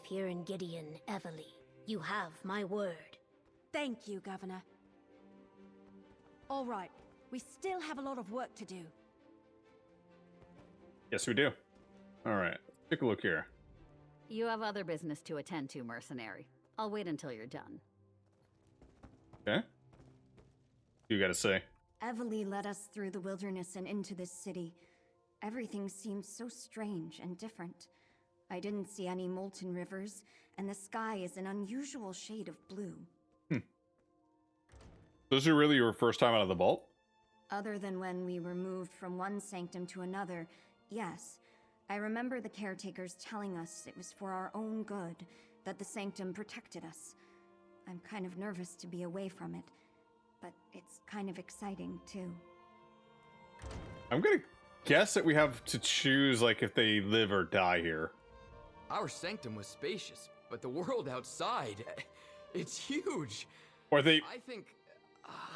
here in Gideon, Evely. You have my word. Thank you, Governor. All right, we still have a lot of work to do. Yes, we do. All right, take a look here. You have other business to attend to, mercenary. I'll wait until you're done. Okay. You gotta say. Evely led us through the wilderness and into this city. Everything seemed so strange and different. I didn't see any molten rivers, and the sky is an unusual shade of blue. This is really your first time out of the vault? Other than when we were moved from one sanctum to another, yes. I remember the caretakers telling us it was for our own good, that the sanctum protected us. I'm kind of nervous to be away from it, but it's kind of exciting, too. I'm gonna guess that we have to choose, like, if they live or die here. Our sanctum was spacious, but the world outside, it's huge. Or they...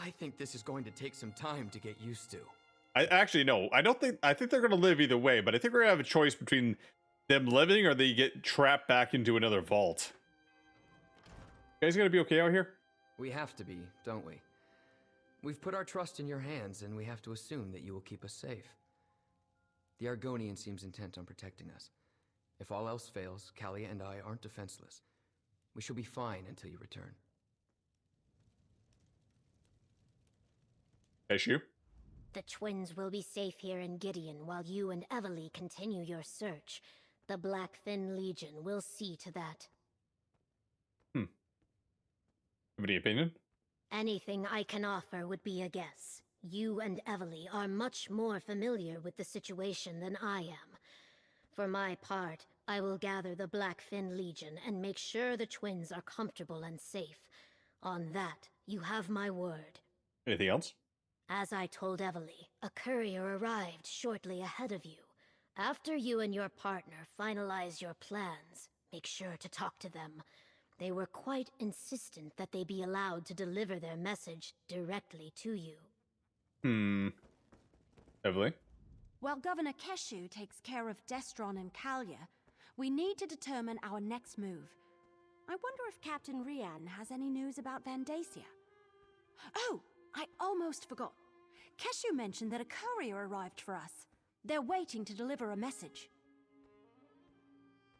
I think this is going to take some time to get used to. I actually, no. I think they're gonna live either way, but I think we're gonna have a choice between them living or they get trapped back into another vault. You guys gonna be okay out here? We have to be, don't we? We've put our trust in your hands, and we have to assume that you will keep us safe. The Argonian seems intent on protecting us. If all else fails, Kalia and I aren't defenseless. We shall be fine until you return. Issue? The twins will be safe here in Gideon while you and Evely continue your search. The Blackfin Legion will see to that. Have any opinion? Anything I can offer would be a guess. You and Evely are much more familiar with the situation than I am. For my part, I will gather the Blackfin Legion and make sure the twins are comfortable and safe. On that, you have my word. Anything else? As I told Evely, a courier arrived shortly ahead of you. After you and your partner finalize your plans, make sure to talk to them. They were quite insistent that they be allowed to deliver their message directly to you. Evely? While Governor Keshu takes care of Destron and Kalia, we need to determine our next move. I wonder if Captain Rian has any news about Vandacia. Oh, I almost forgot. Keshu mentioned that a courier arrived for us. They're waiting to deliver a message.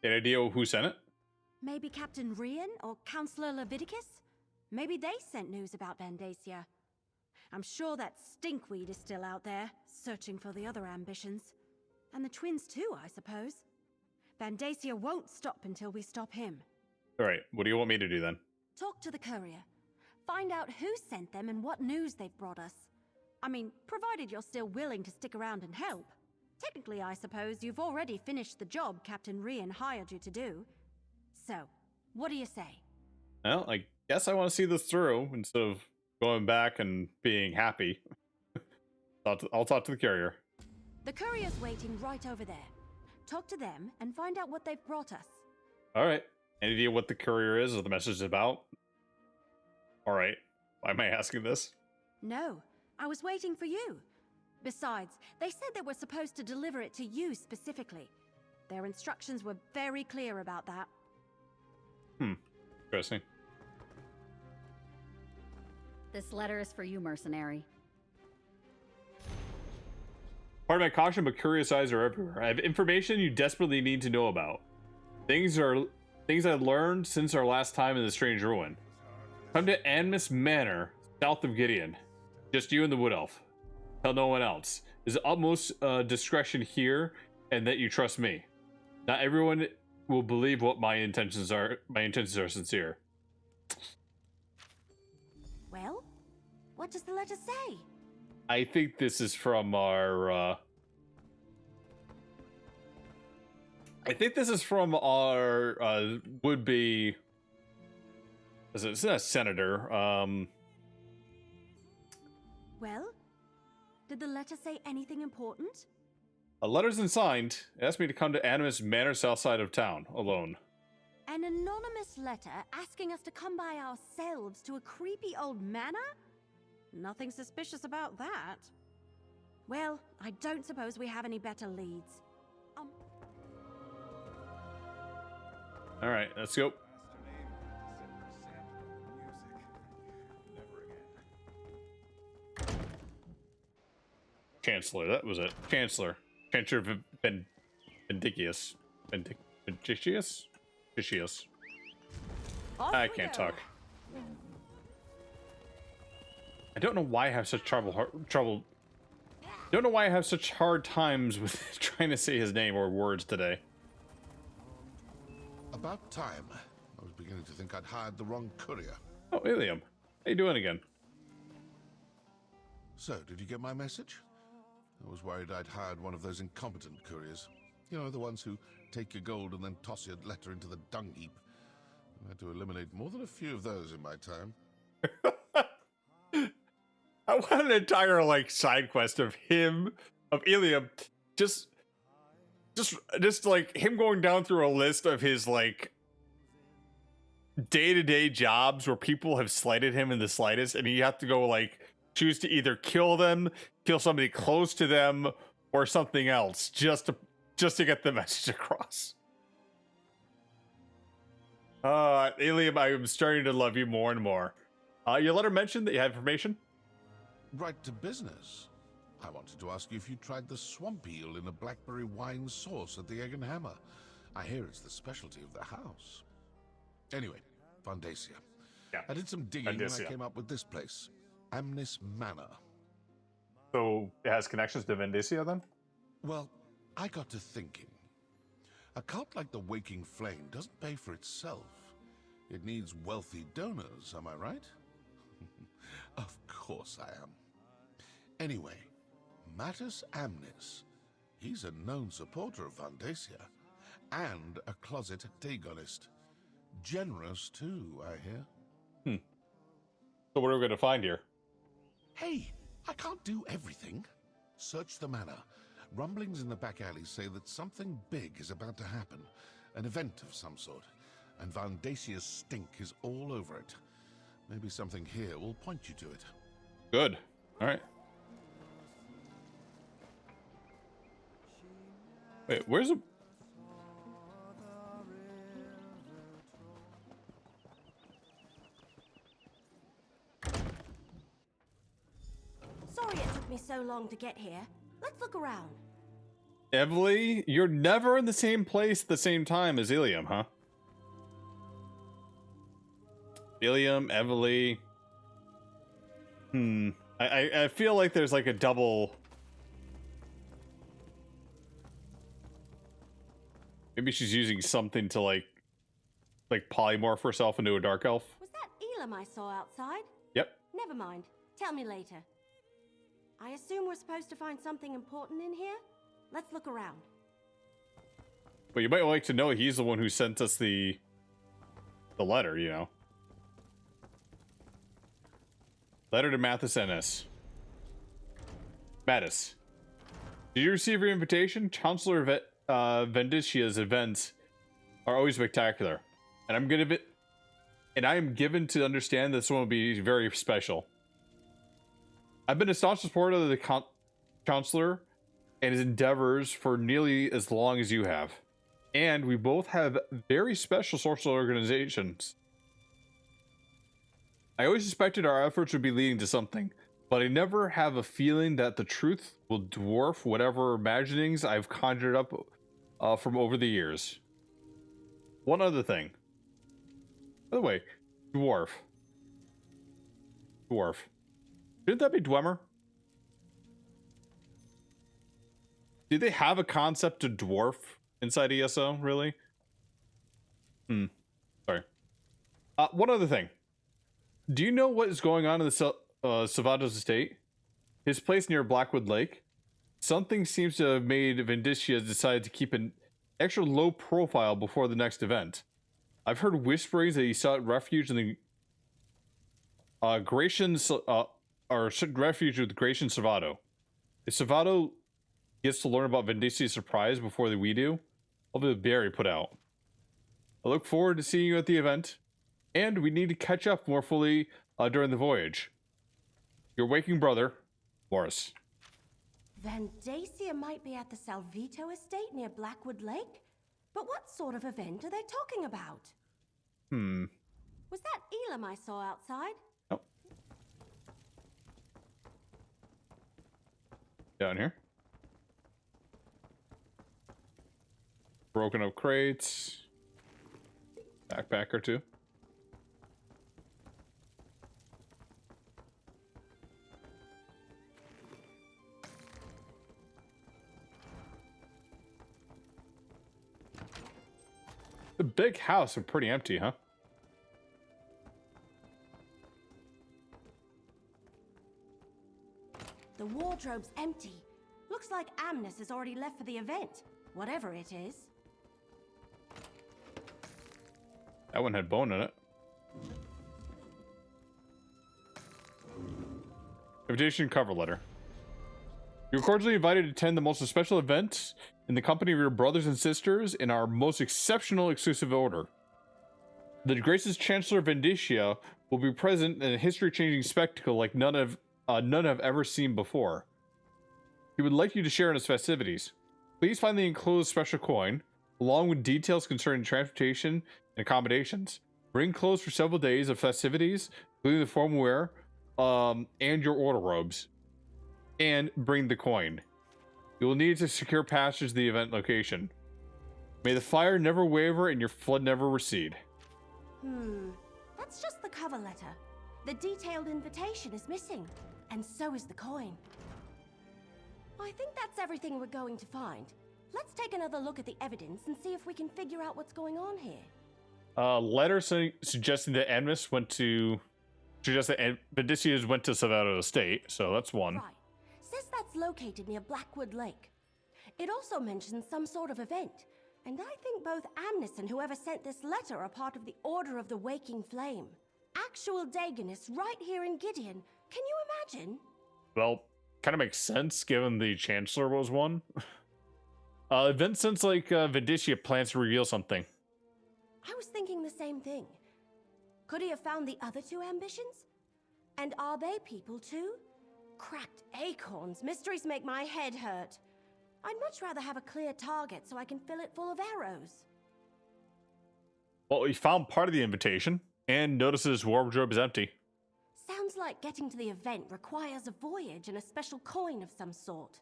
Any idea who sent it? Maybe Captain Rian or Councillor Leviticus? Maybe they sent news about Vandacia. I'm sure that stinkweed is still out there, searching for the other ambitions. And the twins too, I suppose. Vandacia won't stop until we stop him. Alright, what do you want me to do then? Talk to the courier. Find out who sent them and what news they've brought us. I mean, provided you're still willing to stick around and help. Technically, I suppose you've already finished the job Captain Rian hired you to do. So, what do you say? Well, I guess I want to see this through instead of going back and being happy. I'll talk to the courier. The courier's waiting right over there. Talk to them and find out what they've brought us. Alright. Any idea what the courier is or the message is about? Alright. Why am I asking this? No, I was waiting for you. Besides, they said they were supposed to deliver it to you specifically. Their instructions were very clear about that. Interesting. This letter is for you, mercenary. Pardon my caution, but curious eyes are everywhere. I have information you desperately need to know about. Things I've learned since our last time in the strange ruin. Come to Animus Manor, south of Gideon. Just you and the Wood Elf. Tell no one else. There's utmost discretion here, and that you trust me. Not everyone will believe what my intentions are. My intentions are sincere. Well, what does the letter say? I think this is from our. I think this is from our would-be. It's not a senator. Well, did the letter say anything important? A letter's unsigned. It asked me to come to Animus Manor, south side of town, alone. An anonymous letter asking us to come by ourselves to a creepy old manor? Nothing suspicious about that. Well, I don't suppose we have any better leads. All right, let's go. Chancellor, that was it. Chancellor. Chancellor Vindicius. Vindicius? Vindicius. I can't talk. I don't know why I have such trouble. Don't know why I have such hard times with trying to say his name or words today. About time. I was beginning to think I'd hired the wrong courier. Oh, Ilium. How you doing again? So, did you get my message? I was worried I'd hired one of those incompetent couriers. You know, the ones who take your gold and then toss your letter into the dung heap. I had to eliminate more than a few of those in my time. I want an entire, like, side quest of him, of Ilium, just like him going down through a list of his, like, day-to-day jobs where people have slighted him in the slightest, and you have to go, like, choose to either kill them, kill somebody close to them, or something else, just to get the message across. Ilium, I am starting to love you more and more. Your letter mentioned that you had information? Right to business. I wanted to ask you if you tried the swamp eel in a blackberry wine sauce at the Egg and Hammer. I hear it's the specialty of the house. Anyway, Vandacia. Yeah. I did some digging and I came up with this place. Amnis Manor. So it has connections to Vandacia then? Well, I got to thinking. A cult like the Waking Flame doesn't pay for itself. It needs wealthy donors, am I right? Of course I am. Anyway, Mattis Amnis. He's a known supporter of Vandacia. And a closet Dagonist. Generous too, I hear. So what are we going to find here? Hey, I can't do everything. Search the manor. Rumblings in the back alleys say that something big is about to happen. An event of some sort. And Vandacia's stink is all over it. Maybe something here will point you to it. Good. All right. Wait, where's the... Sorry it took me so long to get here. Let's look around. Evely, you're never in the same place at the same time as Ilium, huh? Ilium, Evely. I feel like there's like a double... Maybe she's using something to like polymorph herself into a dark elf. Was that Elam I saw outside? Yep. Never mind. Tell me later. I assume we're supposed to find something important in here? Let's look around. But you might like to know he's the one who sent us the letter, you know. Letter to Mattis Ennis. Mattis, did you receive your invitation? Chancellor Vandicia's events are always spectacular, and I am given to understand this one will be very special. I've been a staunch supporter of the Chancellor and his endeavors for nearly as long as you have, and we both have very special social organizations. I always suspected our efforts would be leading to something, but I never have a feeling that the truth will dwarf whatever imaginings I've conjured up from over the years. One other thing. By the way, dwarf. Shouldn't that be Dwemer? Do they have a concept of dwarf inside ESO, really? Sorry. One other thing. Do you know what is going on in the Savato's estate? His place near Blackwood Lake? Something seems to have made Vindicia decide to keep an extra low profile before the next event. I've heard whisperings that he sought refuge in the Gratian, or refuge with Gratian Savato. If Savato gets to learn about Vindicia's surprise before we do, I'll be very put out. I look forward to seeing you at the event, and we need to catch up more fully during the voyage. Your waking brother, Boris. Vandacia might be at the Salvito estate near Blackwood Lake? But what sort of event are they talking about? Hmm. Was that Elam I saw outside? Oh. Down here. Broken up crates. Backpack or two. The big house is pretty empty, huh? The wardrobe's empty. Looks like Amnes has already left for the event, whatever it is. That one had bone in it. Invitation cover letter. You're cordially invited to attend the most special event in the company of your brothers and sisters in our most exceptional exclusive order. The gracious Chancellor of Vendicia will be present in a history-changing spectacle like none have ever seen before. He would like you to share in his festivities. Please find the enclosed special coin, along with details concerning transportation and accommodations. Bring clothes for several days of festivities, including the formal wear, and your order robes. And bring the coin. You will need to secure passage to the event location. May the fire never waver and your flood never recede. That's just the cover letter. The detailed invitation is missing, and so is the coin. I think that's everything we're going to find. Let's take another look at the evidence and see if we can figure out what's going on here. Letter suggesting that Amnes went to... Suggests that Vendicias went to Savado Estate, so that's one. Right. Says that's located near Blackwood Lake. It also mentions some sort of event, and I think both Amnes and whoever sent this letter are part of the Order of the Waking Flame. Actual Dagonists right here in Gideon. Can you imagine? Well, kind of makes sense given the Chancellor was one. Event since like Vendicia plans to reveal something. I was thinking the same thing. Could he have found the other two ambitions? And are they people too? Cracked acorns. Mysteries make my head hurt. I'd much rather have a clear target so I can fill it full of arrows. Well, he found part of the invitation and notices his wardrobe is empty. Sounds like getting to the event requires a voyage and a special coin of some sort.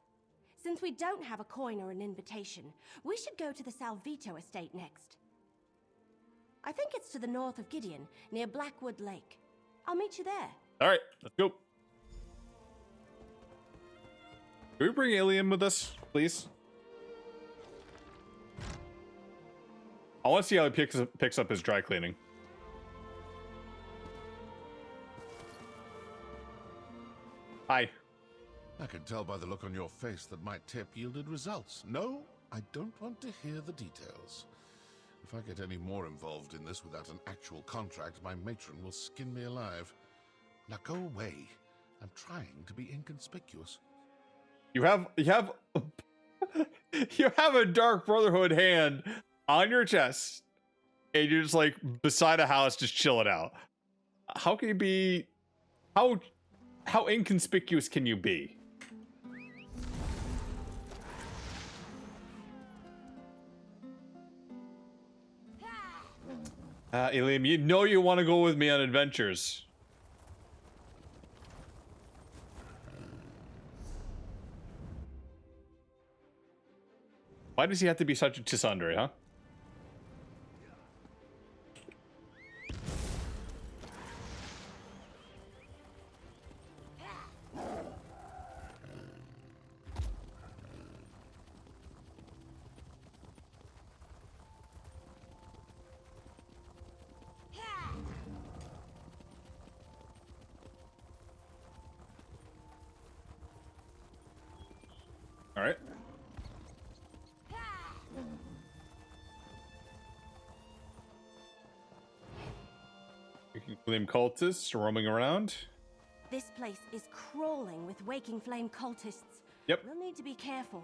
Since we don't have a coin or an invitation, we should go to the Salvito estate next. I think it's to the north of Gideon, near Blackwood Lake. I'll meet you there. All right, let's go. Can we bring Alien with us, please? I want to see how he picks up his dry cleaning. Hi. I can tell by the look on your face that my tip yielded results. No, I don't want to hear the details. If I get any more involved in this without an actual contract, my matron will skin me alive. Now go away. I'm trying to be inconspicuous. You have you have a Dark Brotherhood hand on your chest, and you're just like beside a house, just chilling out. How can you be? How inconspicuous can you be? Eliam, you know you want to go with me on adventures. Why does he have to be such a Tissandre, huh? All right. You can claim cultists roaming around. This place is crawling with Waking Flame cultists. Yep. We'll need to be careful.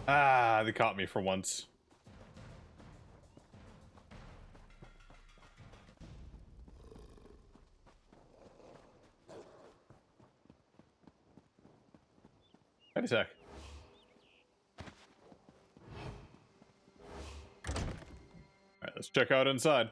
Ah, they caught me for once. Wait a sec. Alright, let's check out inside.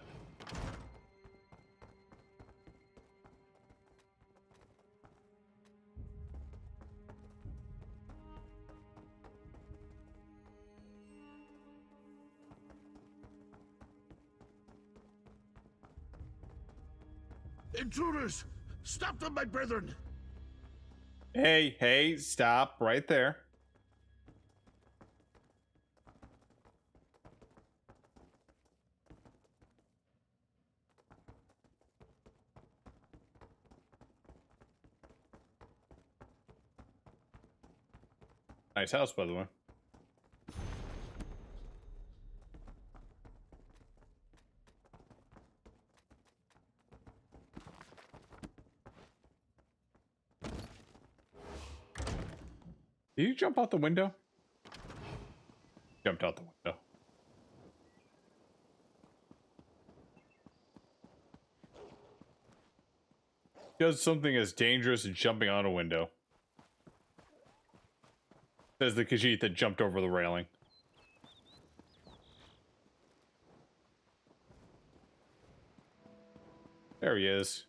Intruders! Stop them, my brethren! Hey, hey, stop right there. Nice house, by the way. Did you jump out the window? Jumped out the window. Does something as dangerous as jumping out a window. Says the Khajiit that jumped over the railing. There he is.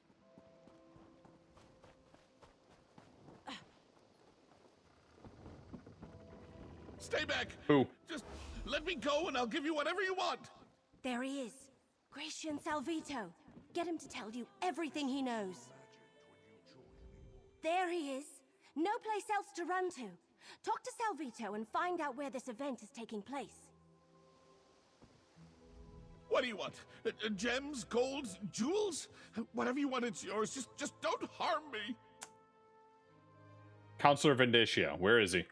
Stay back! Who? Just let me go and I'll give you whatever you want! There he is. Gratian Salvito. Get him to tell you everything he knows. There he is. No place else to run to. Talk to Salvito and find out where this event is taking place. What do you want? Gems, golds, jewels? Whatever you want, it's yours. Just don't harm me! Counselor Vendacia, where is he?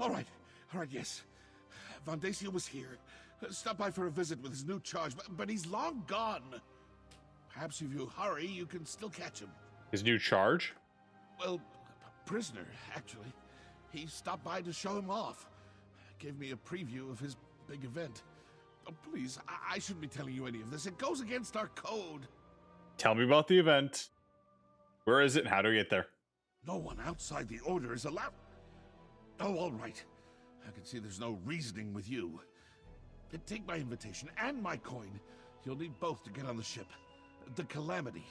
All right, yes. Vandacia was here. Stopped by for a visit with his new charge, but he's long gone. Perhaps if you hurry, you can still catch him. His new charge? Well, prisoner, actually. He stopped by to show him off. Gave me a preview of his big event. Oh, please, I shouldn't be telling you any of this. It goes against our code. Tell me about the event. Where is it and how do we get there? No one outside the Order is allowed... Oh, all right. I can see there's no reasoning with you. Take my invitation and my coin. You'll need both to get on the ship. The Calamity.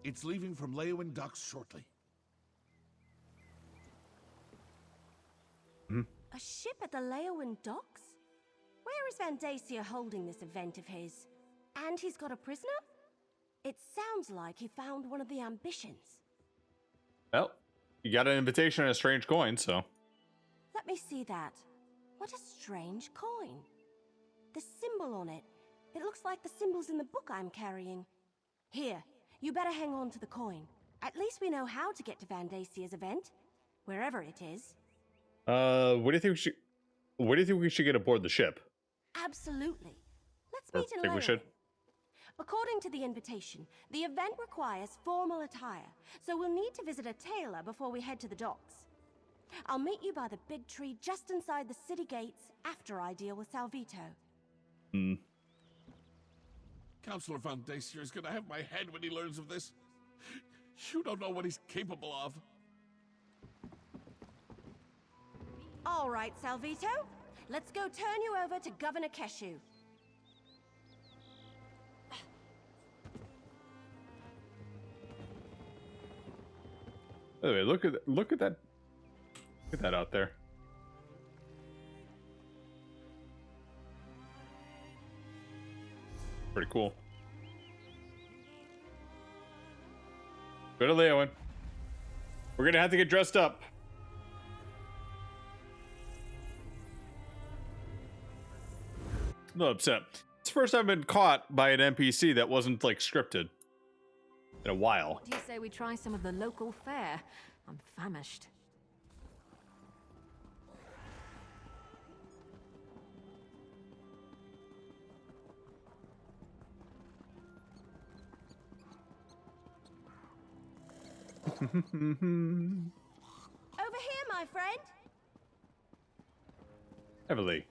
It's leaving from Leowin docks shortly. A ship at the Leowin docks? Where is Vandacia holding this event of his? And he's got a prisoner? It sounds like he found one of the ambitions. Well, you got an invitation and a strange coin, so... Let me see that. What a strange coin. The symbol on it. It looks like the symbols in the book I'm carrying. Here, you better hang on to the coin. At least we know how to get to Vandacia's event. Wherever it is. What do you think we should get aboard the ship? Absolutely. Let's Or meet in think we Leowin. should? According to the invitation, the event requires formal attire, so we'll need to visit a tailor before we head to the docks. I'll meet you by the big tree just inside the city gates after I deal with Salvito. Counselor Vandacia is gonna have my head when he learns of this. You don't know what he's capable of. All right, Salvito. Let's go turn you over to Governor Keshu. By the way, look at that. Look at that out there. Pretty cool. Go to Leowin. We're gonna have to get dressed up. I'm a little upset. It's the first time I've been caught by an NPC that wasn't like scripted in a while. What do you say we try some of the local fare? I'm famished. Over here, my friend. Heavily.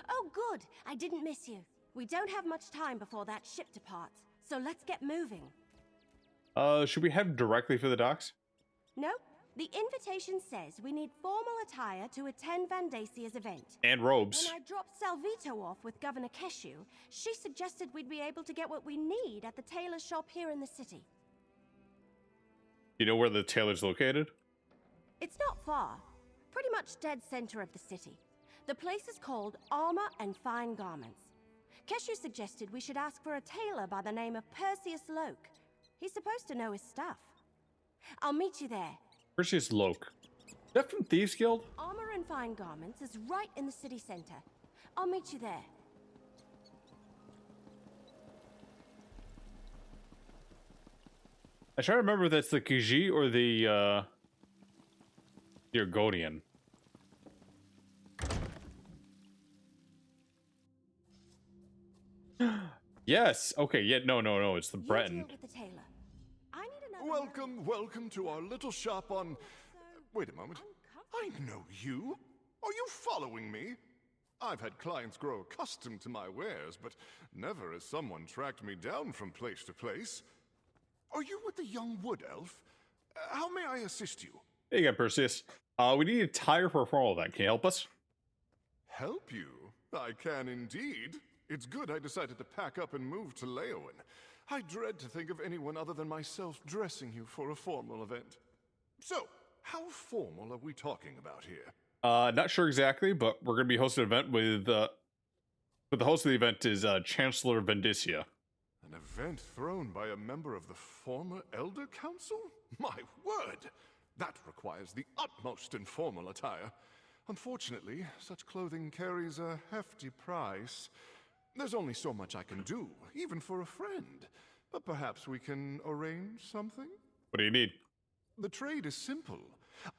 Oh, good. I didn't miss you. We don't have much time before that ship departs, so let's get moving. Should we head directly for the docks? Nope. The invitation says we need formal attire to attend Vandasia's event. And robes. When I dropped Salvito off with Governor Keshu, she suggested we'd be able to get what we need at the tailor shop here in the city. You know where the tailor's located? It's not far. Pretty much dead center of the city. The place is called Armor and Fine Garments. Keshu suggested we should ask for a tailor by the name of Perseus Loke. He's supposed to know his stuff. I'll meet you there. Perseus Loke. Is that from Thieves Guild? Armor and Fine Garments is right in the city center. I'll meet you there. I try to remember if that's the Kiji or the Argonian. Yes. Okay. Yeah. No. It's the Breton. You deal with the tailor. I need another. Welcome to our little shop on... Wait a moment. I know you. Are you following me? I've had clients grow accustomed to my wares, but never has someone tracked me down from place to place. Are you with the young wood elf? How may I assist you? There you go, Perseus. We need a tire for a formal event. Can you help us? Help you? I can indeed. It's good I decided to pack up and move to Leowen. I dread to think of anyone other than myself dressing you for a formal event. So, how formal are we talking about here? Not sure exactly, but we're going to be hosting an event with the host of the event is Chancellor Vendicia. An event thrown by a member of the former Elder Council? My word! That requires the utmost informal attire. Unfortunately, such clothing carries a hefty price. There's only so much I can do, even for a friend. But perhaps we can arrange something? What do you need? The trade is simple.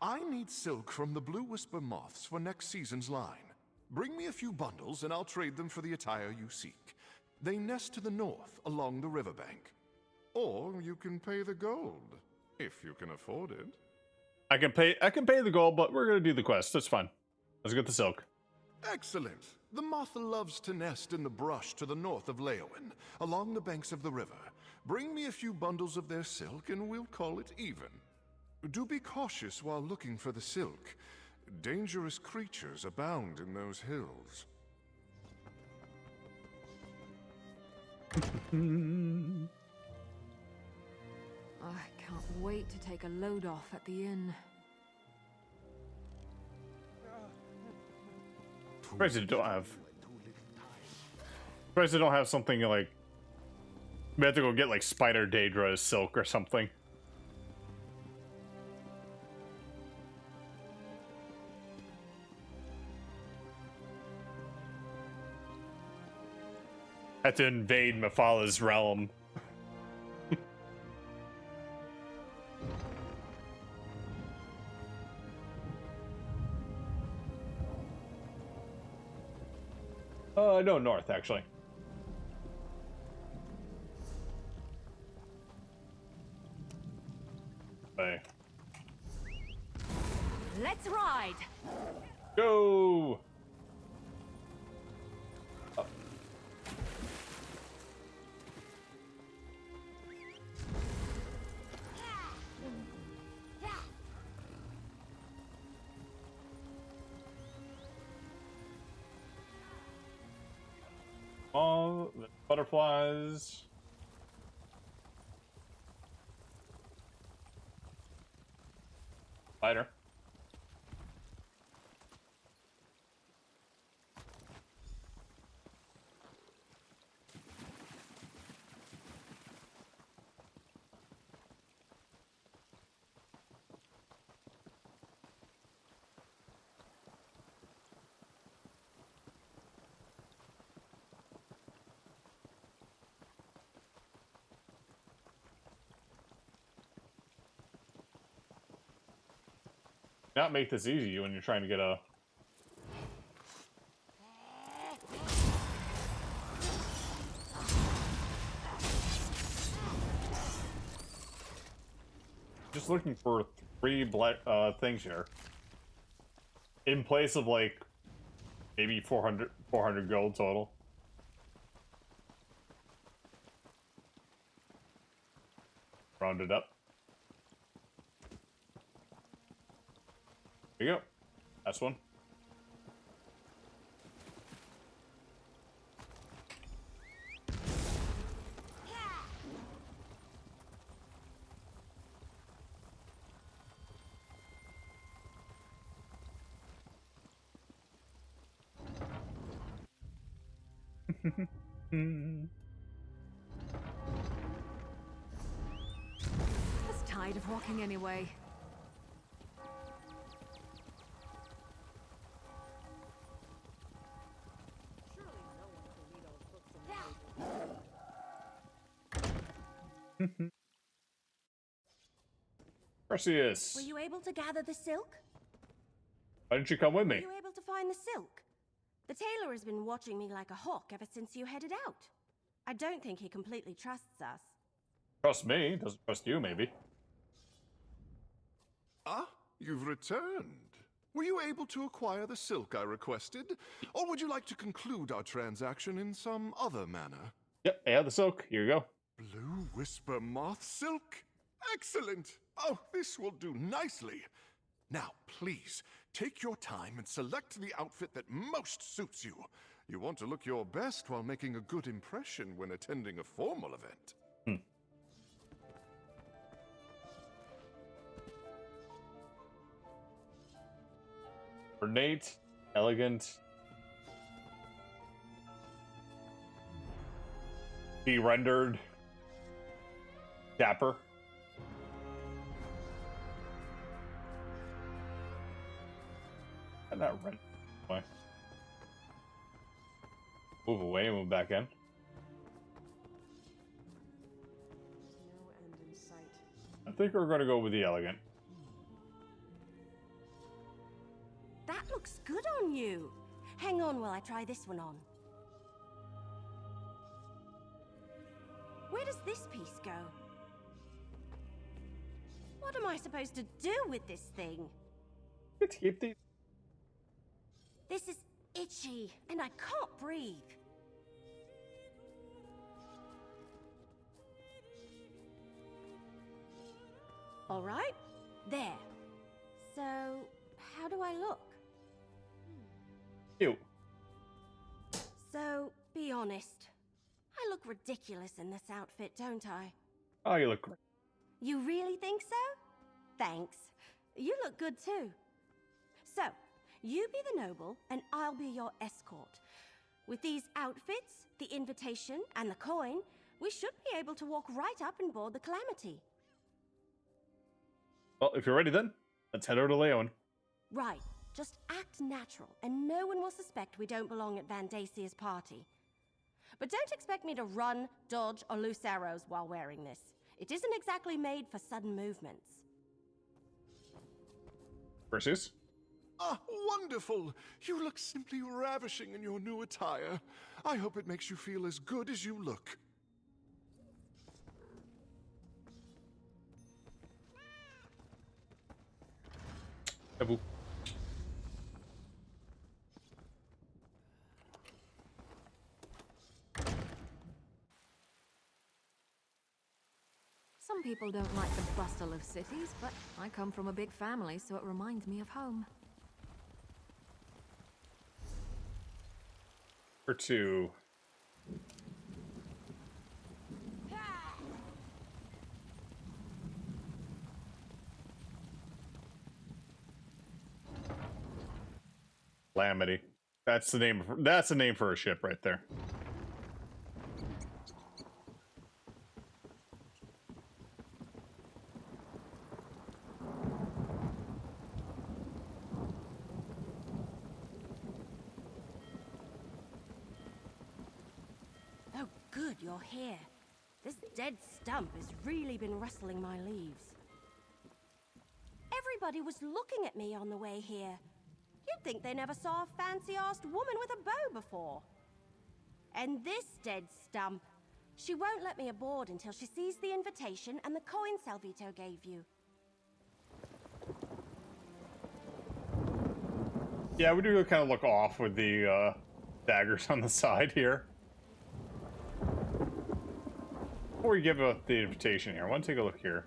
I need silk from the Blue Whisper moths for next season's line. Bring me a few bundles and I'll trade them for the attire you seek. They nest to the north, along the riverbank. Or you can pay the gold, if you can afford it. I can pay the gold, but we're going to do the quest. That's fine. Let's get the silk. Excellent. The moth loves to nest in the brush to the north of Leowen, along the banks of the river. Bring me a few bundles of their silk and we'll call it even. Do be cautious while looking for the silk. Dangerous creatures abound in those hills. I can't wait to take a load off at the inn. Surprised they don't have something like... We have to go get like Spider Daedra's silk or something. Had to invade Mephalah's realm. No, north, actually. Hey. Let's ride! Go! Oh, the butterflies. Spider. Not make this easy when you're trying to get a... Just looking for 3 black things here. In place of like Maybe 400 gold total. Round it up. There you go. That's one. Just tired of walking anyway. Perseus, Were you able to gather the silk? why didn't you come with Were me? you able to find the silk? The tailor has been watching me like a hawk ever since you headed out. I don't think he completely trusts us. Trust me, doesn't trust you, maybe. Ah, you've returned. Were you able to acquire the silk I requested? Or would you like to conclude our transaction in some other manner? Yep, yeah, the silk. Here you go. Blue Whisper Moth Silk? Excellent! Oh, this will do nicely. Now, please, take your time and select the outfit that most suits you. You want to look your best while making a good impression when attending a formal event. Ornate, elegant. De-rendered. Dapper. And that rent. Why? Move away, move back in. No end in sight. I think we're going to go with the elegant. That looks good on you. Hang on while I try this one on. Where does this piece go? What am I supposed to do with this thing? You keep these. This is itchy, and I can't breathe. All right, there. So, how do I look? Cute. So, be honest. I look ridiculous in this outfit, don't I? Oh, you look great. You really think so? Thanks. You look good too. So, you be the noble, and I'll be your escort. With these outfits, the invitation, and the coin, we should be able to walk right up and board the Calamity. Well, if you're ready then, let's head over to Leon. Right. Just act natural, and no one will suspect we don't belong at Vandasia's party. But don't expect me to run, dodge, or loose arrows while wearing this. It isn't exactly made for sudden movements. Perseus? Ah, wonderful! You look simply ravishing in your new attire. I hope it makes you feel as good as you look. Ebu. Some people don't like the bustle of cities, but I come from a big family, so it reminds me of home. Or two. Calamity. That's the name. That's the name for a ship right there. Oh, good, you're here. This dead stump has really been rustling my leaves. Everybody was looking at me on the way here. You'd think they never saw a fancy-arsed woman with a bow before. And this dead stump, she won't let me aboard until she sees the invitation and the coin Salvito gave you. Yeah, we do kind of look off with the daggers on the side here. Before we give up the invitation here, I want to take a look here.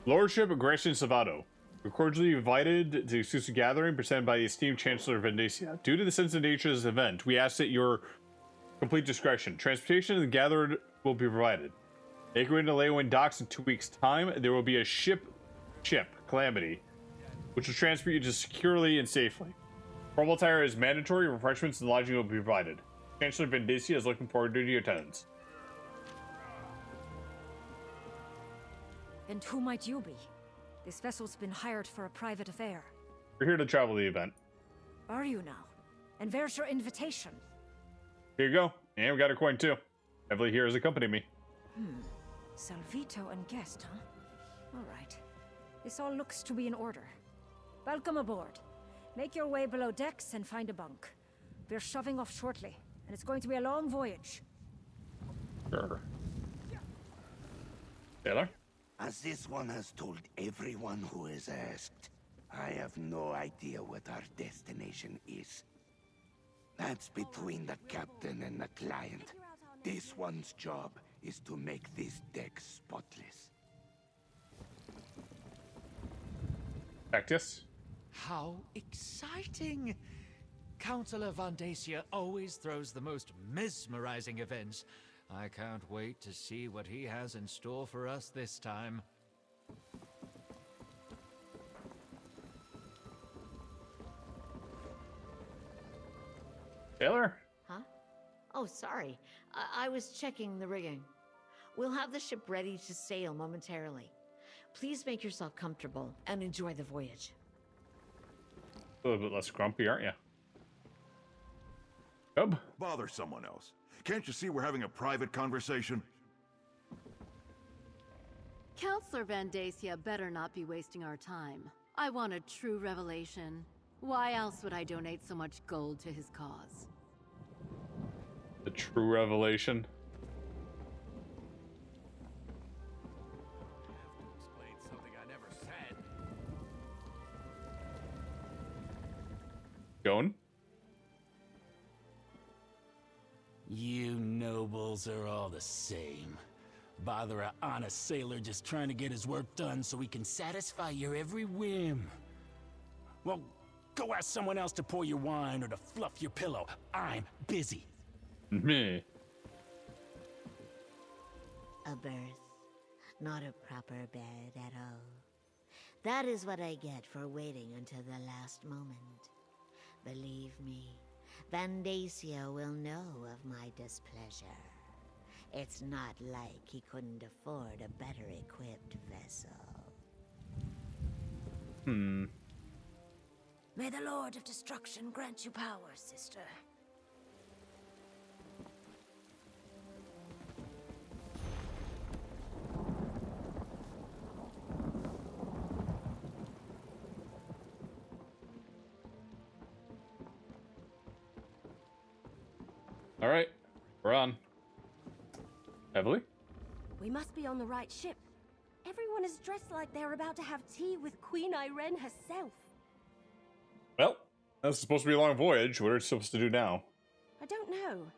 Lordship of Gratian Salvato. We're cordially invited to the exclusive gathering presented by the esteemed Chancellor of Vendacia. Due to the sensitive nature of this event, we ask that your complete discretion. Transportation to the gathered will be provided. Make your way to Leywin docks in 2 weeks' time. There will be a ship, Calamity, which will transport you to securely and safely. Formal attire is mandatory. Refreshments and lodging will be provided. Chancellor Vendacia is looking forward to your attendance. And who might you be? This vessel's been hired for a private affair. We're here to travel the event. Are you now? And where's your invitation? Here you go. And we got a coin too. Heavily here has accompanied me. Salvito and guest, huh? All right. This all looks to be in order. Welcome aboard. Make your way below decks and find a bunk. We're shoving off shortly, and it's going to be a long voyage. Sure. Taylor? As this one has told everyone who has asked, I have no idea what our destination is. That's between the captain and the client. This one's job is to make this deck spotless. Cactus? How exciting! Councillor Vendacia always throws the most mesmerizing events. I can't wait to see what he has in store for us this time. Taylor? Huh? Oh, sorry. I was checking the rigging. We'll have the ship ready to sail momentarily. Please make yourself comfortable and enjoy the voyage. A little bit less grumpy, aren't you? Cub? Bother someone else. Can't you see we're having a private conversation? Counselor Vendacia better not be wasting our time. I want a true revelation. Why else would I donate so much gold to his cause? The true revelation. Explain something I never said. Going? You nobles are all the same. Bother an honest sailor just trying to get his work done so he can satisfy your every whim. Well, go ask someone else to pour your wine or to fluff your pillow. I'm busy. Me. A berth, not a proper bed at all. That is what I get for waiting until the last moment. Believe me, Vendacia will know of my displeasure. It's not like he couldn't afford a better equipped vessel. May the Lord of Destruction grant you power, sister. All right, we're on. Heavily? We must be on the right ship. Everyone is dressed like they're about to have tea with Queen Irene herself. Well, that's supposed to be a long voyage. What are we supposed to do now? I don't know.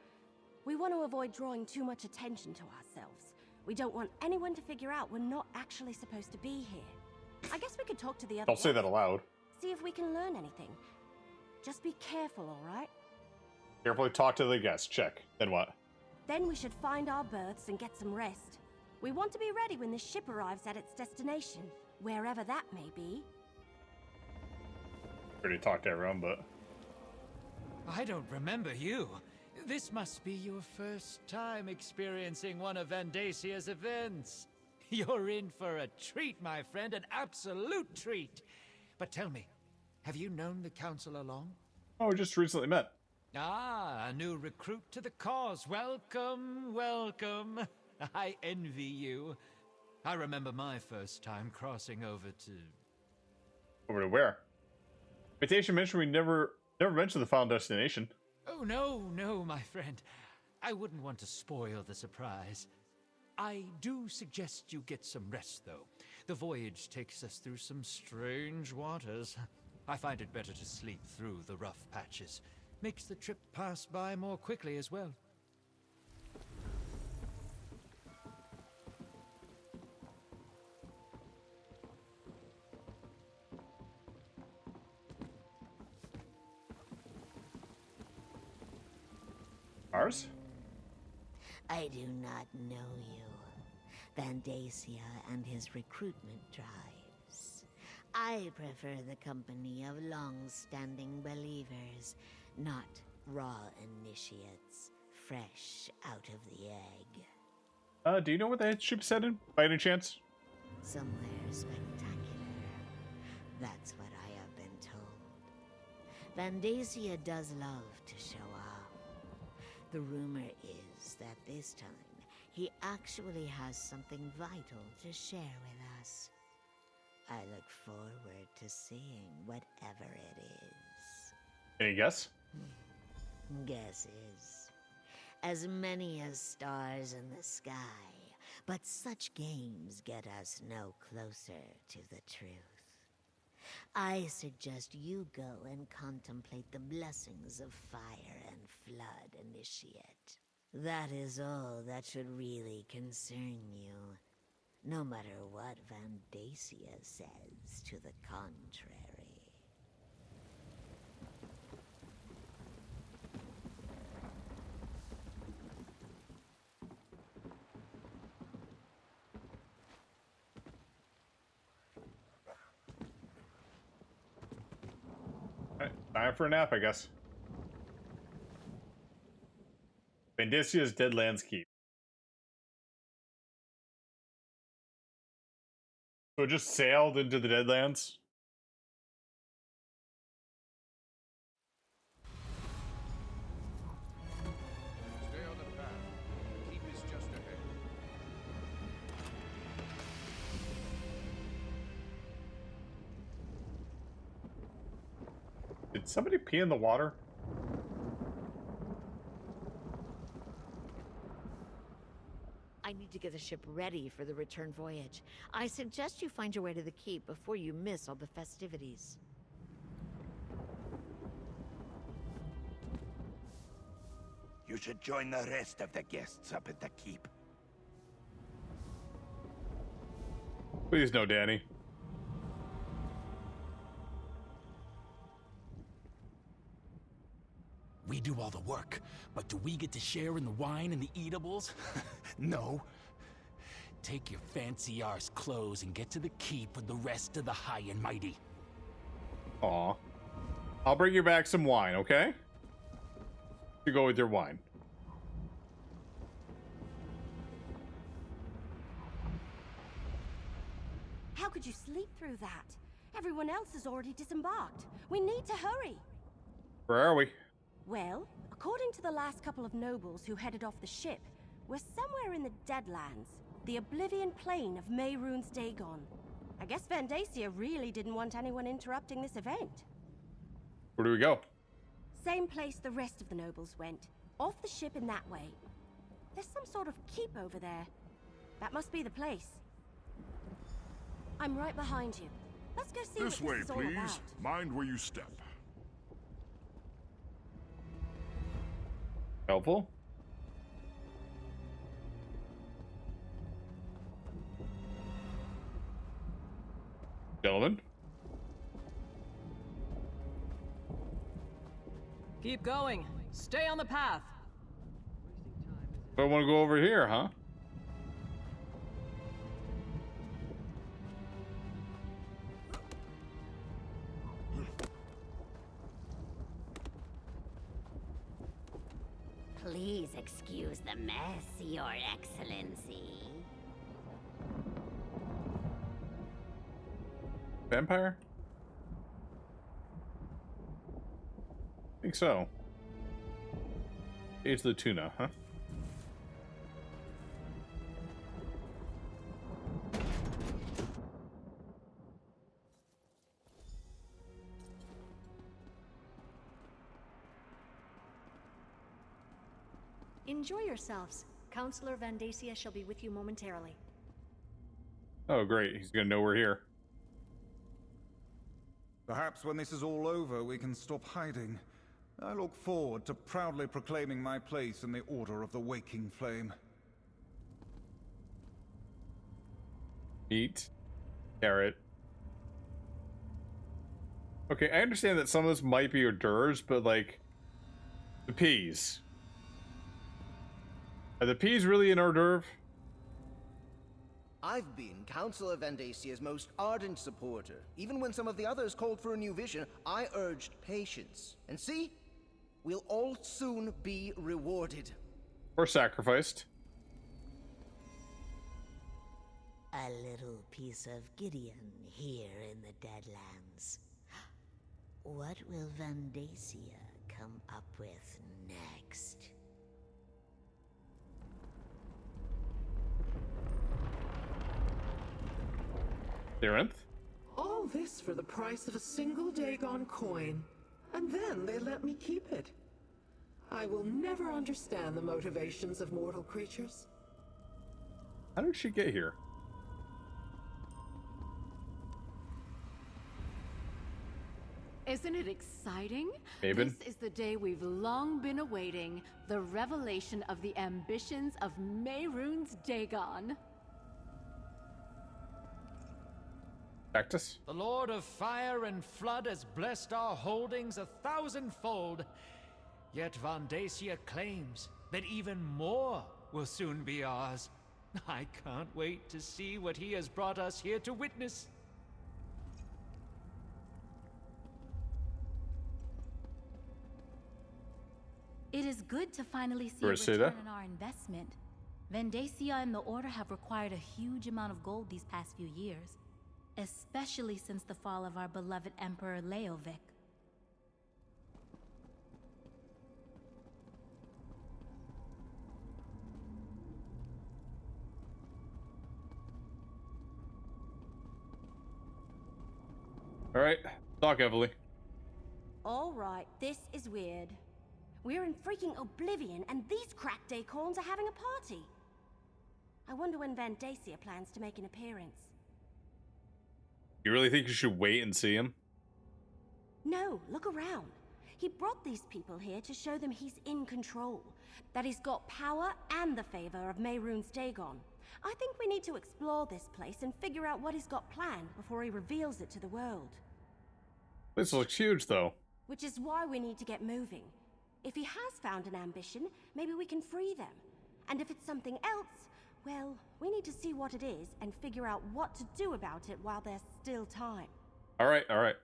We want to avoid drawing too much attention to ourselves. We don't want anyone to figure out we're not actually supposed to be here. I guess we could talk to the other Don't say that aloud. See if we can learn anything. Just be careful, all right? Carefully talk to the guests. Check. Then what? Then we should find our berths and get some rest. We want to be ready when the ship arrives at its destination, wherever that may be. Already talked to everyone, but... I don't remember you. This must be your first time experiencing one of Vendacia's events. You're in for a treat, my friend, an absolute treat. But tell me, have you known the Council long? Oh, we just recently met. Ah, a new recruit to the cause. Welcome, welcome. I envy you. I remember my first time crossing over to... Over to where? Invitation mentioned we never mentioned the final destination. Oh, no, my friend. I wouldn't want to spoil the surprise. I do suggest you get some rest, though. The voyage takes us through some strange waters. I find it better to sleep through the rough patches. Makes the trip pass by more quickly as well. Ours? I do not know you. Vandacia and his recruitment drives. I prefer the company of long-standing believers, not raw initiates, fresh out of the egg. Do you know where that ship's headed, by any chance? Somewhere spectacular. That's what I have been told. Vandacia does love to show off. The rumor is that this time, he actually has something vital to share with us. I look forward to seeing whatever it is. Any guess? Guesses. As many as stars in the sky, but such games get us no closer to the truth. I suggest you go and contemplate the blessings of fire and flood, Initiate. That is all that should really concern you, no matter what Vandacia says to the contrary. Alright, time for a nap, I guess. Vandicia's Deadlands Keep. So it just sailed into the Deadlands? Stay on the path. The keep is just ahead. Did somebody pee in the water? I need to get the ship ready for the return voyage. I suggest you find your way to the keep before you miss all the festivities. You should join the rest of the guests up at the keep. Please no, Danny. We do all the work, but do we get to share in the wine and the eatables? No. Take your fancy arse clothes and get to the keep with the rest of the high and mighty. Aw. I'll bring you back some wine, okay? You go with your wine. How could you sleep through that? Everyone else has already disembarked. We need to hurry. Where are we? Well, according to the last couple of nobles who headed off the ship, we're somewhere in the Deadlands, the Oblivion Plain of Mehrunes Dagon. I guess Vandacia really didn't want anyone interrupting this event. Where do we go? Same place the rest of the nobles went, off the ship in that way. There's some sort of keep over there. That must be the place. I'm right behind you. Let's go see This what way, this is all please. about. Mind where you step. Helpful? Gentlemen? Keep going. Stay on the path. I want to go over here, huh? Please excuse the mess, Your Excellency. Vampire? I think so. Age of the tuna, huh? Enjoy yourselves. Counselor Vandacia shall be with you momentarily. Oh, great. He's gonna know we're here. Perhaps when this is all over, we can stop hiding. I look forward to proudly proclaiming my place in the Order of the Waking Flame. Meat. Carrot. Okay, I understand that some of this might be hors d'oeuvres, but like the peas. Are the peas really an hors d'oeuvre? I've been Councillor Vandasia's most ardent supporter. Even when some of the others called for a new vision, I urged patience. And see? We'll all soon be rewarded. Or sacrificed. A little piece of Gideon here in the Deadlands. What will Vandacia come up with next? All this for the price of a single Dagon coin. And then they let me keep it. I will never understand the motivations of mortal creatures. How did she get here? Isn't it exciting? Maven? This is the day we've long been awaiting. The revelation of the ambitions of Mehrunes Dagon. Cactus? The Lord of Fire and Flood has blessed our holdings 1,000-fold. Yet Vandacia claims that even more will soon be ours. I can't wait to see what he has brought us here to witness. It is good to finally see a return on our investment. Vandacia and the Order have required a huge amount of gold these past few years, especially since the fall of our beloved Emperor Leovic. All right, talk, Evelyn. All right, this is weird. We're in freaking Oblivion, and these cracked acorns are having a party. I wonder when Vandacia plans to make an appearance. You really think you should wait and see him? No, look around. He brought these people here to show them he's in control, that he's got power and the favor of Mehrunes Dagon. I think we need to explore this place and figure out what he's got planned before he reveals it to the world. This looks huge, though. Which is why we need to get moving. If he has found an ambition, maybe we can free them. And if it's something else, well, we need to see what it is and figure out what to do about it while there's still time. All right, all right.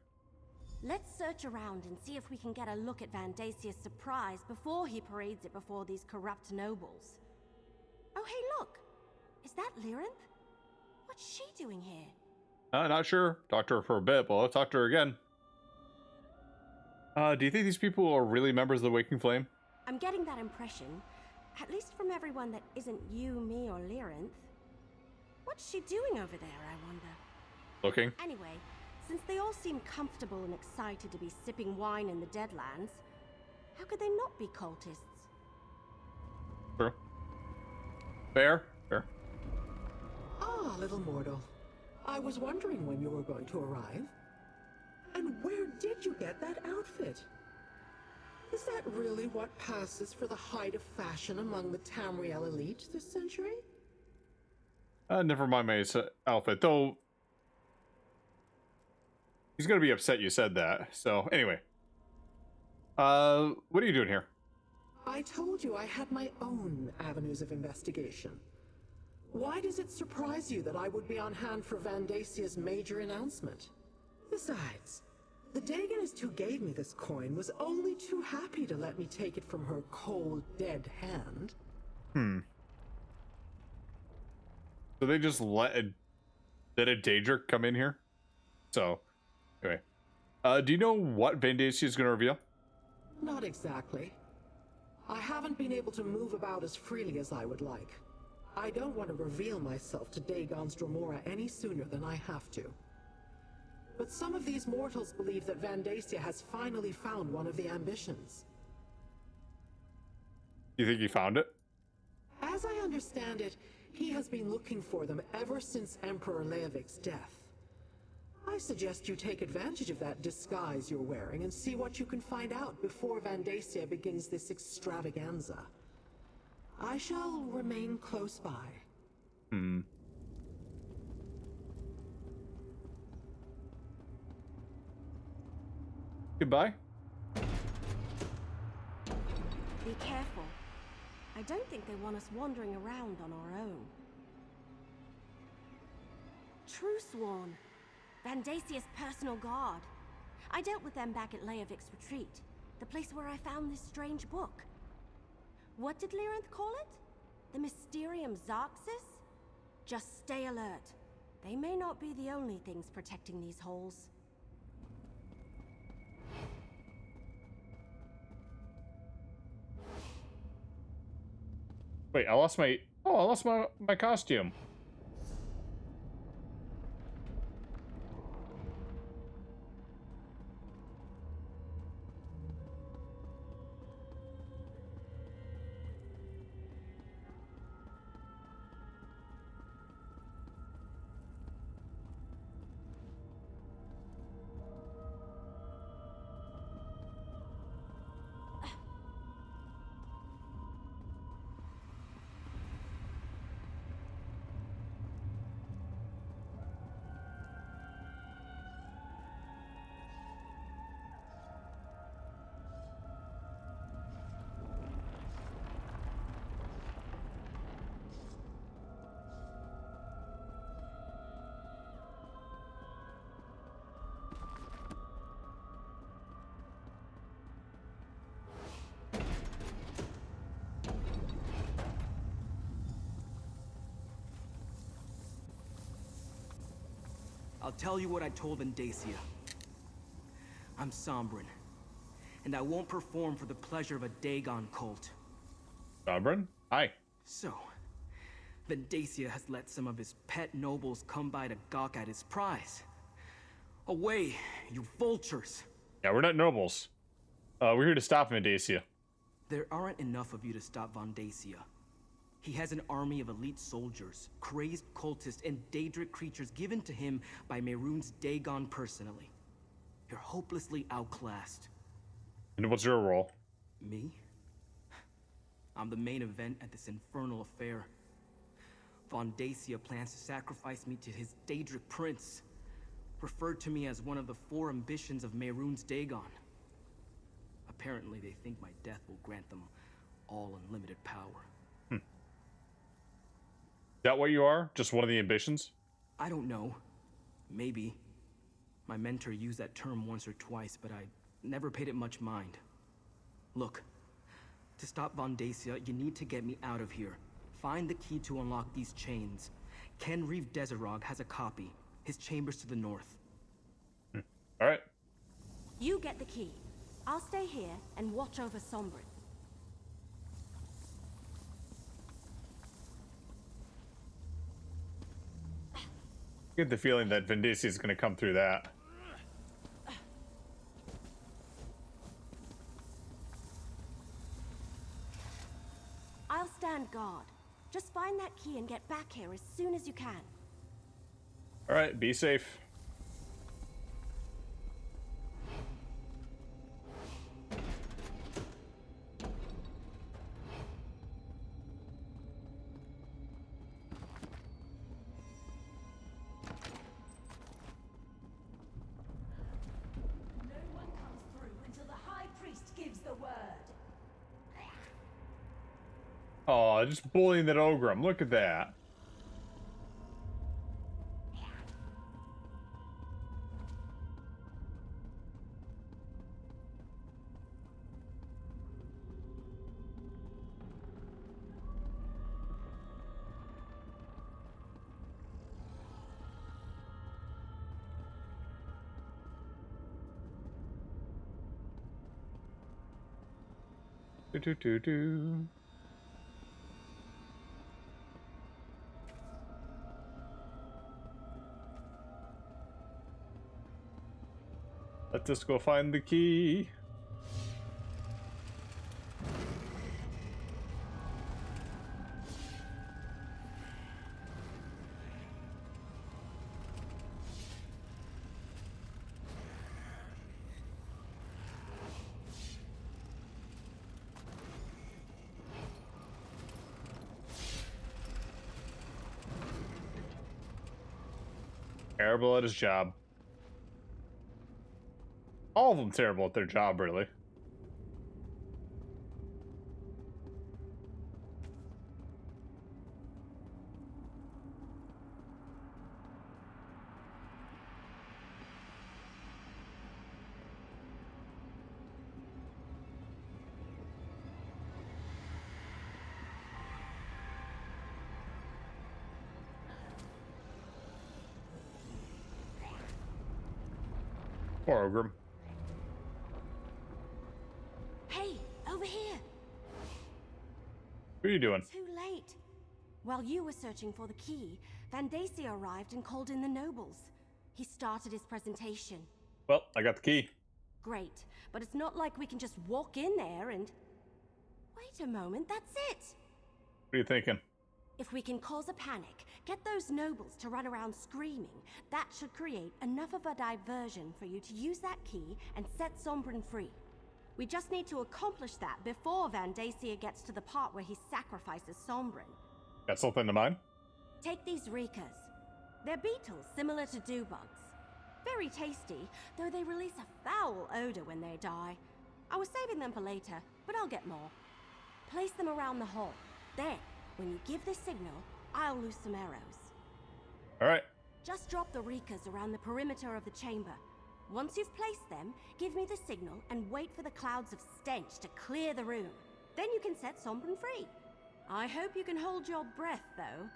Let's search around and see if we can get a look at Vandacia's surprise before he parades it before these corrupt nobles. Oh, hey, look! Is that Lyrinth? What's she doing here? Not sure. Talked to her for a bit, but I'll talk to her again. Do you think these people are really members of the Waking Flame? I'm getting that impression, at least from everyone that isn't you, me, or Lyrinth. What's she doing over there, I wonder? Looking. Anyway, since they all seem comfortable and excited to be sipping wine in the Deadlands, how could they not be cultists? True. Fair. Fair. Ah, little mortal. I was wondering when you were going to arrive. And where did you get that outfit? Is that really what passes for the height of fashion among the Tamriel elite this century? Never mind my outfit, though. He's gonna be upset you said that. So, anyway. What are you doing here? I told you I had my own avenues of investigation. Why does it surprise you that I would be on hand for Vandacia's major announcement? Besides, the Dagonist who gave me this coin was only too happy to let me take it from her cold, dead hand. So they just let a Daedric come in here? So, anyway. Do you know what Vandacia is going to reveal? Not exactly. I haven't been able to move about as freely as I would like. I don't want to reveal myself to Dagon's Dromora any sooner than I have to. But some of these mortals believe that Vandacia has finally found one of the ambitions. You think he found it? As I understand it, He has been looking for them ever since Emperor Leovik's death. I suggest you take advantage of that disguise you're wearing and see what you can find out before Vandacia begins this extravaganza. I shall remain close by. Goodbye. Be careful. I don't think they want us wandering around on our own. Truesworn. Vandacia's personal guard. I dealt with them back at Leovik's retreat, the place where I found this strange book. What did Lyranth call it? The Mysterium Zarxis? Just stay alert. They may not be the only things protecting these halls. Wait, I lost my... Oh, I lost my costume. I'll tell you what I told Vandacia. I'm Sombrin, and I won't perform for the pleasure of a Dagon cult. Sombrin? Hi. So, Vandacia has let some of his pet nobles come by to gawk at his prize. Away, you vultures! Yeah, we're not nobles. We're here to stop Vandacia. There aren't enough of you to stop Vandacia. He has an army of elite soldiers, crazed cultists, and Daedric creatures given to him by Mehrunes Dagon personally. You're hopelessly outclassed. And what's your role? Me? I'm the main event at this infernal affair. Vandacia plans to sacrifice me to his Daedric prince, referred to me as one of the 4 ambitions of Mehrunes Dagon. Apparently they think my death will grant them all unlimited power. Is that what you are? Just one of the ambitions? I don't know. Maybe. My mentor used that term once or twice, but I never paid it much mind. Look, to stop Vandacia, you need to get me out of here. Find the key to unlock these chains. Ken Reeve Desirog has a copy. His chamber's to the north. Alright. You get the key. I'll stay here and watch over Sombrin. I get the feeling that Vandacia is going to come through that. I'll stand guard. Just find that key and get back here as soon as you can. Alright, be safe. Oh, just bullying that Ogrim. Look at that. Do. Let's just go find the key. Terrible at his job. All of them terrible at their job, really. Poor Ogrim. Hey, over here! What are you doing? Too late. While you were searching for the key, Vandacia arrived and called in the nobles. He started his presentation. Well, I got the key. Great, but it's not like we can just walk in there and... Wait a moment, that's it! What are you thinking? If we can cause a panic, get those nobles to run around screaming, that should create enough of a diversion for you to use that key and set Sombrin free. We just need to accomplish that before Vandacia gets to the part where he sacrifices Sombrin. Got something to mind? Take these Rikas. They're beetles similar to dewbugs. Very tasty, though they release a foul odor when they die. I was saving them for later, but I'll get more. Place them around the hall. Then, when you give the signal, I'll loose some arrows. Alright. Just drop the Rikas around the perimeter of the chamber. Once you've placed them, give me the signal and wait for the clouds of stench to clear the room. Then you can set Sombrin free. I hope you can hold your breath, though.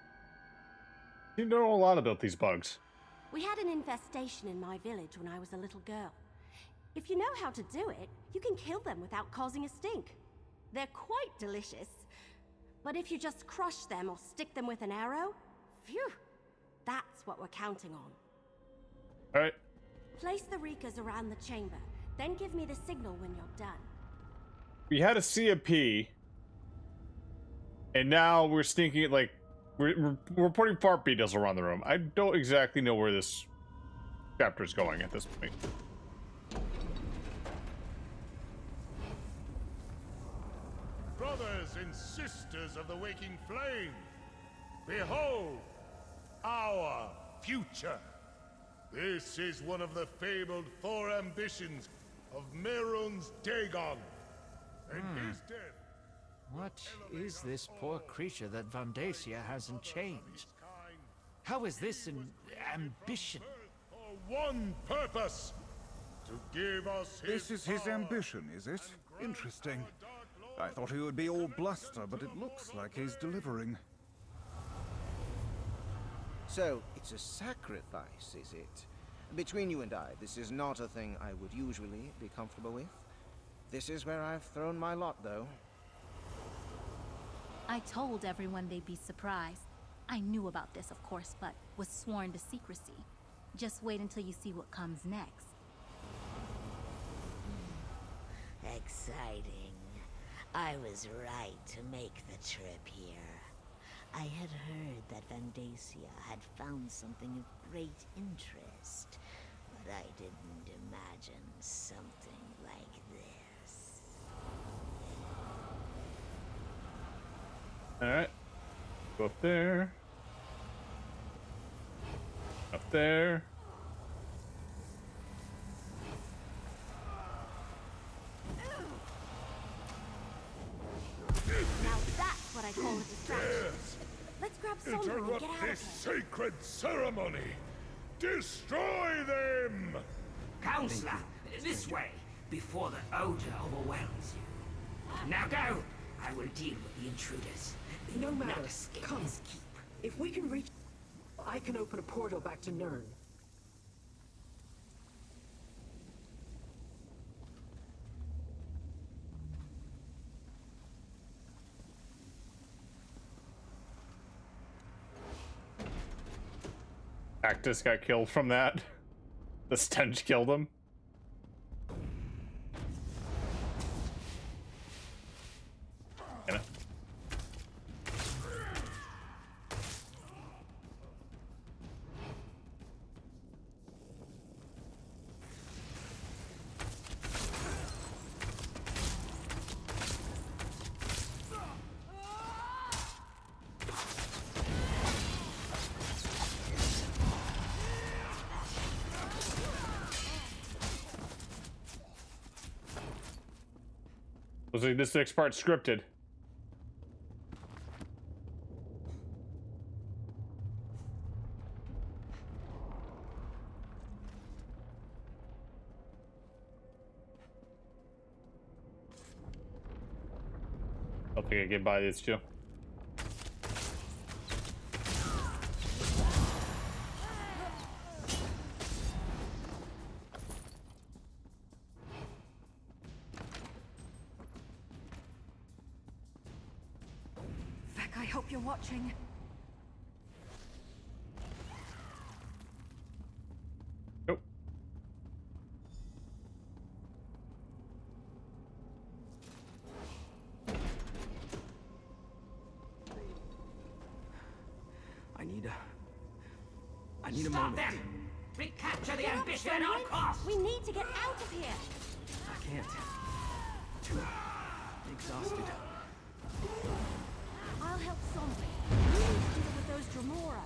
You know a lot about these bugs. We had an infestation in my village when I was a little girl. If you know how to do it, you can kill them without causing a stink. They're quite delicious. But if you just crush them or stick them with an arrow, phew, that's what we're counting on. Alright. Place the Rikas around the chamber, then give me the signal when you're done. We had a CMP, and now we're stinking like we're putting fart beetles around the room. I don't exactly know where this chapter is going at this point. Brothers and sisters of the waking flame, behold our future. This is one of the fabled 4 ambitions of Mehrunes Dagon. And his death. What is this poor creature that Vandacia hasn't changed? How is this an ambition? For one purpose, to give us his This is his ambition, is it? Interesting. I thought he would be all bluster, but it looks like he's delivering. So, it's a sacrifice, is it? Between you and I, this is not a thing I would usually be comfortable with. This is where I've thrown my lot, though. I told everyone they'd be surprised. I knew about this, of course, but was sworn to secrecy. Just wait until you see what comes next. Exciting. I was right to make the trip here. I had heard that Vandacia had found something of great interest, but I didn't imagine something like this. Alright. Go up there. Up there. Now that's what I call a distraction. Let's grab Sombrin and interrupt get out of this here. sacred ceremony. Destroy them! Counselor, this way, before the odor overwhelms you. Now go! I will deal with the intruders. They No will matter. not escape Come. this keep. If we can reach... I can open a portal back to Nirn. Cactus got killed from that. The stench killed him. Yeah. Looks like this next part's scripted. I don't think I can buy this too. Feck, I hope you're watching. Nope. I need a Stop moment. them! Recapture the Get up, ambition at all Songbird. costs! We need to get out of here! I can't. Too exhausted. I'll help Sombra. You need to deal with those Dremora.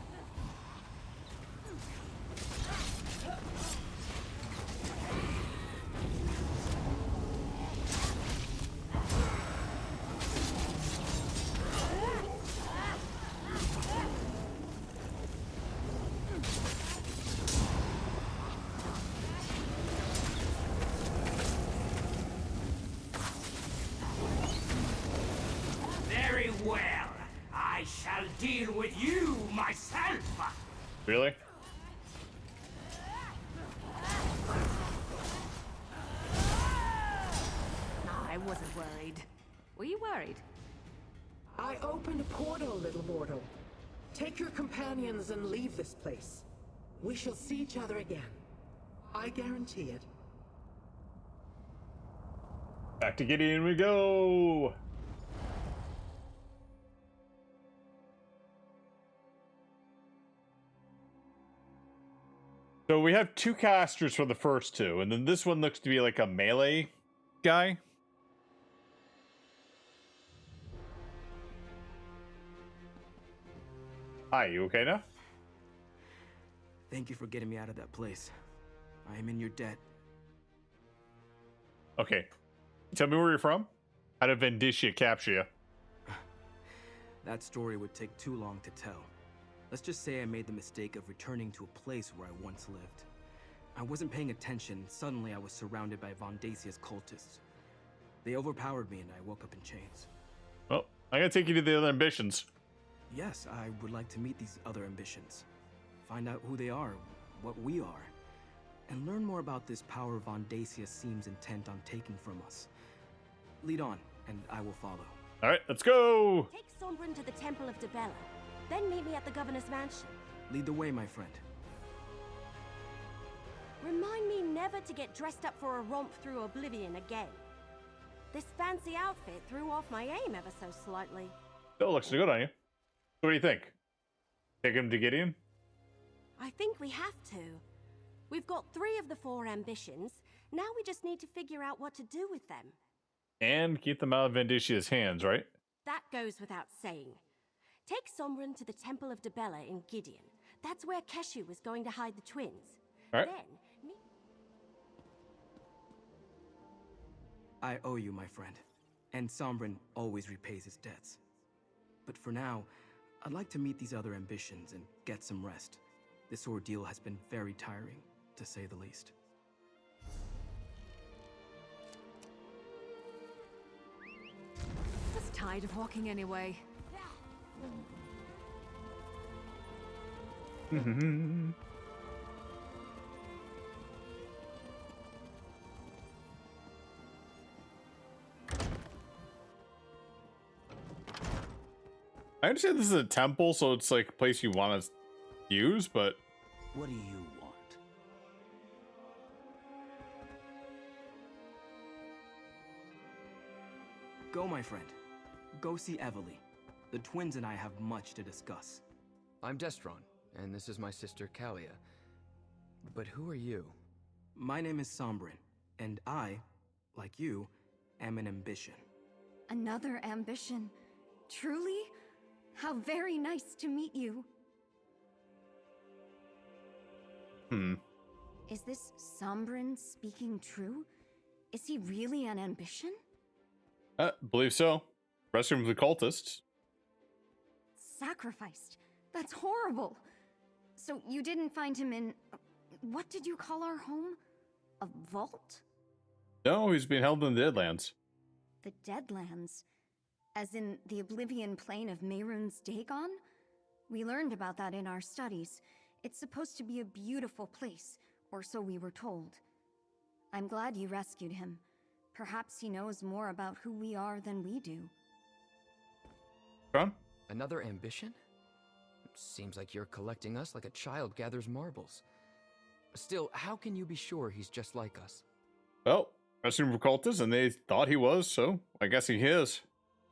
Very well. I shall deal with you myself. Really? I wasn't worried. Were you worried? I opened a portal, little mortal. Take your companions and leave this place. We shall see each other again. I guarantee it. Back to Gideon we go. So we have two casters for the first two, and then this one looks to be like a melee guy. Hi, you okay now? Thank you for getting me out of that place. I am in your debt. Okay. Tell me where you're from? How did Vendicia capture you? That story would take too long to tell. Let's just say I made the mistake of returning to a place where I once lived. I wasn't paying attention, and suddenly I was surrounded by Vondacia's cultists. They overpowered me and I woke up in chains. Well, I gotta take you to the other ambitions. Yes, I would like to meet these other ambitions. Find out who they are, what we are, and learn more about this power Vondacia seems intent on taking from us. Lead on, and I will follow. Alright, let's go! Take Sombrin to the Temple of Debella. Then meet me at the Governor's Mansion. Lead the way, my friend. Remind me never to get dressed up for a romp through oblivion again. This fancy outfit threw off my aim ever so slightly. Still looks good on you. So what do you think? Take him to Gideon? I think we have to. We've got 3 of the 4 ambitions. Now we just need to figure out what to do with them. And keep them out of Vendicia's hands, right? That goes without saying. Take Sombrin to the Temple of Debella in Gideon. That's where Keshu was going to hide the twins. All right. Then, meet... I owe you, my friend. And Sombrin always repays his debts. But for now, I'd like to meet these other ambitions and get some rest. This ordeal has been very tiring, to say the least. Just tired of walking anyway. I understand this is a temple, so it's like a place you want to use, but... What do you want? Go, my friend. Go see Evely. The twins and I have much to discuss. I'm Destron, and this is my sister Kalia. But who are you? My name is Sombrin, and I, like you, am an ambition. Another ambition? Truly? How very nice to meet you. Is this Sombrin speaking true? Is he really an ambition? Believe so. Rescuing the cultists. Sacrificed? That's horrible. So you didn't find him in... what did you call our home? A vault? No, he's being held in the Deadlands. The Deadlands? As in the Oblivion Plane of Mehrunes Dagon? We learned about that in our studies. It's supposed to be a beautiful place, or so we were told. I'm glad you rescued him. Perhaps he knows more about who we are than we do. John? Another ambition? Seems like you're collecting us like a child gathers marbles. Still, how can you be sure he's just like us? Well, rescuing from cultists, and they thought he was, so I guess he is.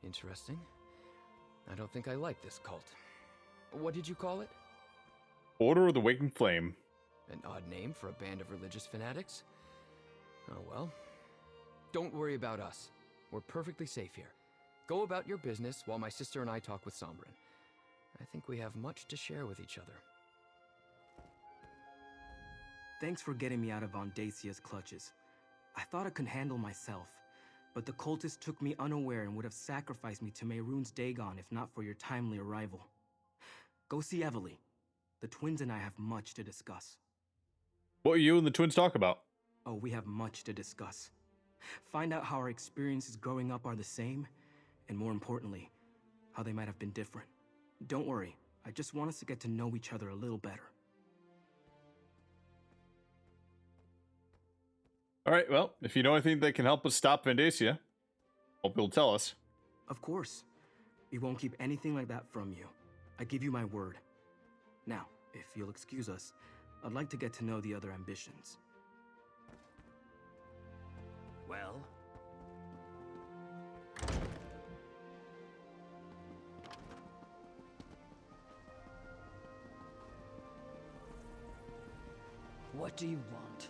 Interesting. I don't think I like this cult. What did you call it? Order of the Waking Flame. An odd name for a band of religious fanatics. Oh well. Don't worry about us. We're perfectly safe here. Go about your business while my sister and I talk with Sombrin. I think we have much to share with each other. Thanks for getting me out of Vondasia's clutches. I thought I could handle myself, but the cultists took me unaware and would have sacrificed me to Mehrunes Dagon if not for your timely arrival. Go see Evely. The twins and I have much to discuss. What will you and the twins talk about? Oh, we have much to discuss. Find out how our experiences growing up are the same, and more importantly, how they might have been different. Don't worry, I just want us to get to know each other a little better. Alright, well, if you know anything that can help us stop Vandacia, hope you'll tell us. Of course. We won't keep anything like that from you. I give you my word. Now, if you'll excuse us, I'd like to get to know the other ambitions. Well? What do you want?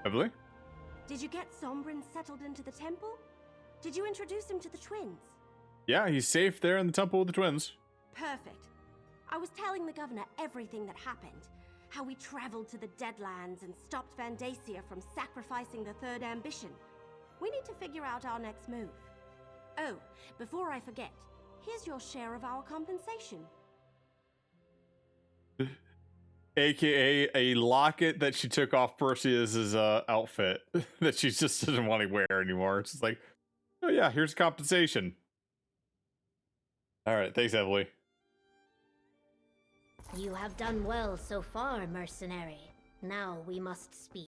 Heavily? Did you get Sombrin settled into the temple? Did you introduce him to the twins? Yeah, he's safe there in the Temple of the Twins. Perfect. I was telling the governor everything that happened. How we traveled to the Deadlands and stopped Vandacia from sacrificing the third ambition. We need to figure out our next move. Oh, before I forget, here's your share of our compensation. AKA a locket that she took off Perseus's outfit that she just doesn't want to wear anymore. It's just like, oh yeah, here's compensation. All right, thanks, Evely. You have done well so far, mercenary. Now we must speak.